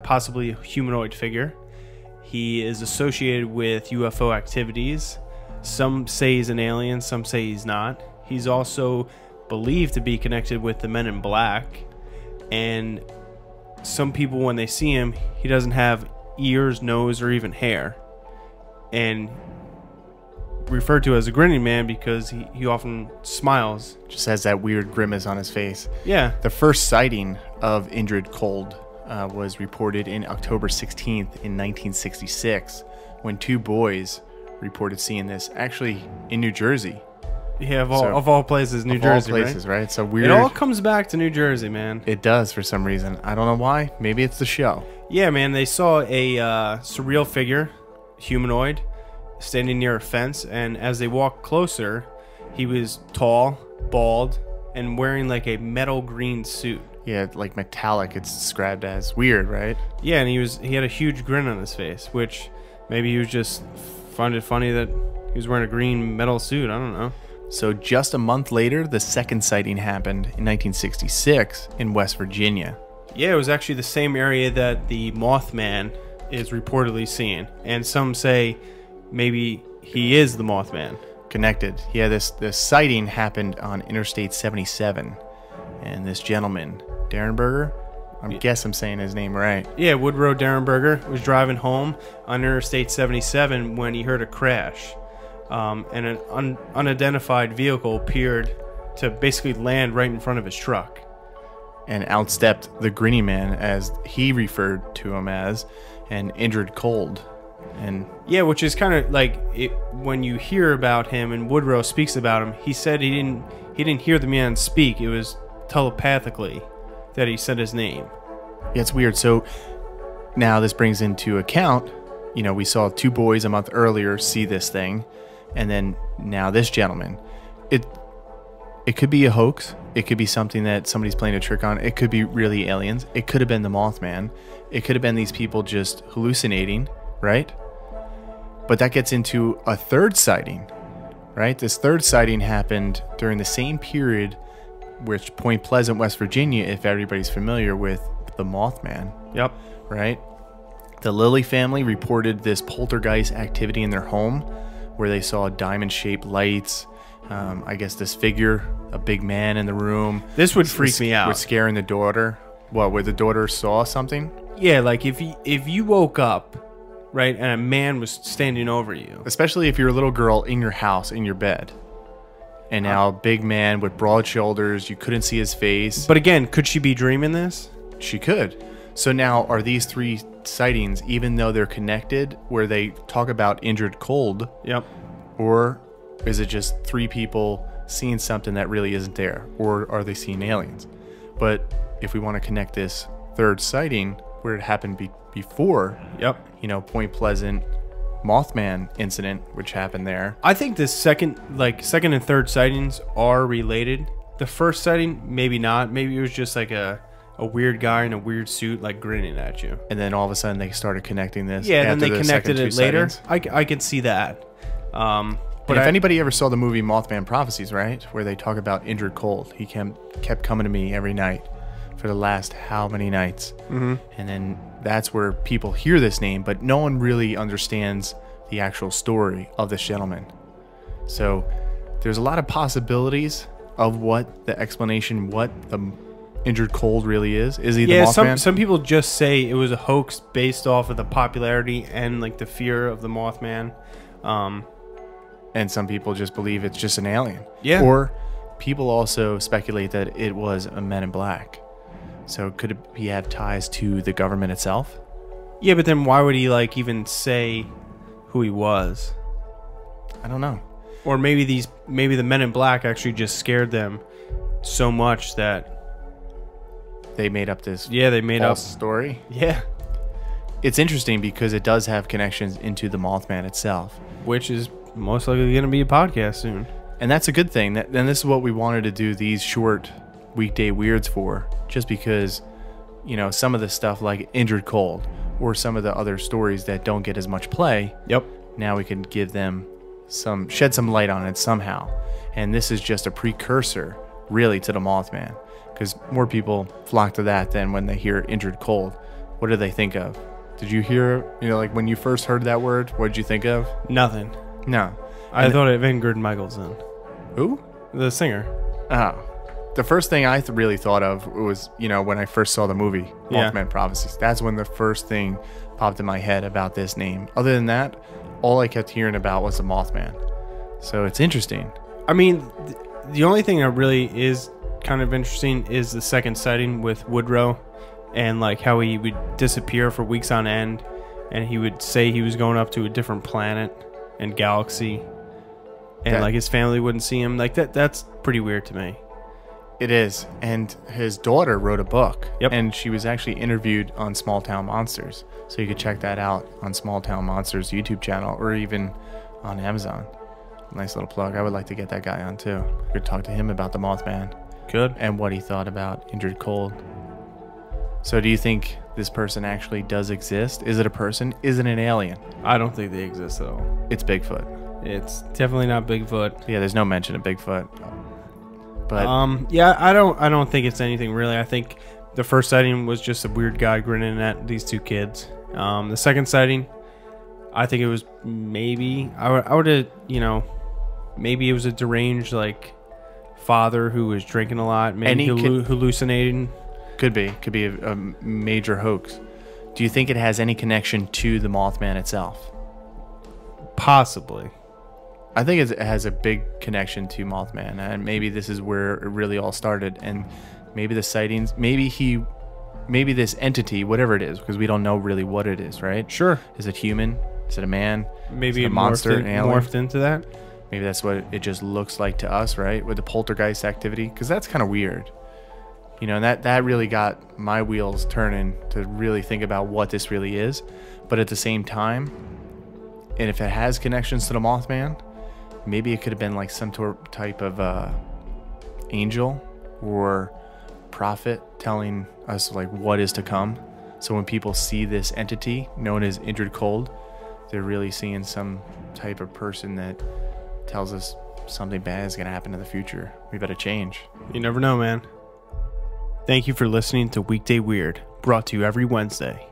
possibly a humanoid figure. He is associated with UFO activities. Some say he's an alien, some say he's not. He's also believed to be connected with the Men in Black. And some people, when they see him, he doesn't have ears, nose, or even hair. And referred to as a grinning man because he often smiles. Just has that weird grimace on his face. Yeah. The first sighting of Indrid Cold was reported in October 16th in 1966 when two boys reported seeing this, actually in New Jersey. Yeah, of all places, New Jersey, all places, right? So weird. It all comes back to New Jersey, man. It does for some reason. I don't know why. Maybe it's the show. Yeah, man. They saw a surreal figure, humanoid, standing near a fence, and as they walked closer, he was tall, bald, and wearing like a metal green suit. Yeah, like metallic. It's described as weird, right? Yeah, and he had a huge grin on his face, which maybe he was just found it funny that he was wearing a green metal suit. I don't know. So just a month later, the second sighting happened in 1966 in West Virginia. Yeah, it was actually the same area that the Mothman is reportedly seen. And some say maybe he is the Mothman. Connected. Yeah, this sighting happened on Interstate 77. And this gentleman, Derenberger, I guess I'm saying his name right. Yeah, Woodrow Derenberger was driving home on Interstate 77 when he heard a crash. And an unidentified vehicle appeared to basically land right in front of his truck. And outstepped the grinning man, as he referred to him as, and Indrid Cold. And yeah, which is kind of like when you hear about him and Woodrow speaks about him, he said he didn't hear the man speak. It was telepathically that he said his name. Yeah, it's weird. So now this brings into account, you know, we saw two boys a month earlier see this thing. And then now this gentleman, it could be a hoax. It could be something that somebody's playing a trick on. It could be really aliens. It could have been the Mothman. It could have been these people just hallucinating, right? But that gets into a third sighting, right? This third sighting happened during the same period, which Point Pleasant, West Virginia, if everybody's familiar with the Mothman. Yep. Right? The Lilly family reported this poltergeist activity in their home, where they saw diamond-shaped lights. I guess this figure, a big man in the room. This would freak me out. Was scaring the daughter. What, where the daughter saw something? Yeah, like if you woke up, right, and a man was standing over you. Especially if you're a little girl in your house, in your bed. And now a big man with broad shoulders, you couldn't see his face. But again, could she be dreaming this? She could. So now, are these three sightings, even though they're connected, where they talk about Indrid Cold? Yep. Or is it just three people seeing something that really isn't there? Or are they seeing aliens? But if we want to connect this third sighting, where it happened before, yep, you know, Point Pleasant Mothman incident, which happened there. I think the second and third sightings are related. The first sighting, maybe not. Maybe it was just like a weird guy in a weird suit, like grinning at you. And then all of a sudden they started connecting this. Yeah, then they connected it later. I can see that. But if anybody ever saw the movie Mothman Prophecies, right, where they talk about Indrid Cold, he kept coming to me every night for the last how many nights. Mm-hmm. And then that's where people hear this name, but no one really understands the actual story of this gentleman. So there's a lot of possibilities of what the explanation, what the Indrid Cold really is. Is he the Mothman? Some people just say it was a hoax based off of the popularity and like the fear of the Mothman. And some people just believe it's just an alien. Yeah. Or people also speculate that it was a Men in Black. So could he have ties to the government itself? Yeah, but then why would he like even say who he was? I don't know. Or maybe the Men in Black actually just scared them so much that they made up this false story. Yeah. It's interesting because it does have connections into the Mothman itself, which is most likely going to be a podcast soon. And that's a good thing. And this is what we wanted to do these short Weekday Weirds for, just because, you know, some of the stuff like Indrid Cold or some of the other stories that don't get as much play. Yep. Now we can give them shed some light on it somehow. And this is just a precursor really to the Mothman, because more people flock to that than when they hear Indrid Cold. what did they think of? Did you hear, like when you first heard that word, what did you think of? Nothing. No. I thought of Ingrid Michaelson. Who? The singer. Oh. The first thing I really thought of was, when I first saw the movie, Mothman Prophecies. That's when the first thing popped in my head about this name. Other than that, all I kept hearing about was the Mothman. So it's interesting. I mean, the only thing that really is kind of interesting is the second sighting with Woodrow, and like how he would disappear for weeks on end, and he would say he was going up to a different planet and galaxy, and like his family wouldn't see him. Like that's pretty weird to me. It is. And his daughter wrote a book. Yep. And she was actually interviewed on Small Town Monsters. So you could check that out on Small Town Monsters YouTube channel, or even on Amazon. Nice little plug. I would like to get that guy on too. We could talk to him about the Mothman. Good. And what he thought about Indrid Cold. So do you think this person actually does exist? Is it a person? Is it an alien? I don't think they exist at all. It's Bigfoot. It's definitely not Bigfoot. Yeah, there's no mention of Bigfoot. But yeah, I don't think it's anything really. I think the first sighting was just a weird guy grinning at these two kids. The second sighting, I think it was maybe I would have, maybe it was a deranged like father who was drinking a lot, maybe hallucinating. Could be a major hoax. Do you think it has any connection to the Mothman itself? Possibly. I think it has a big connection to Mothman, and maybe this is where it really all started. And maybe the sightings, maybe this entity, whatever it is, because we don't know really what it is, right? Sure. Is it human? Is it a man? Maybe is it a monster, an alien? Morphed into that. Maybe that's what it just looks like to us, right? With the poltergeist activity, because that's kind of weird. And that really got my wheels turning to really think about what this really is. But at the same time, and if it has connections to the Mothman, maybe it could have been like some type of angel or prophet telling us like what is to come. So when people see this entity known as Indrid Cold, they're really seeing some type of person that tells us something bad is going to happen in the future. We better change. You never know, man. Thank you for listening to Weekday Weird, brought to you every Wednesday.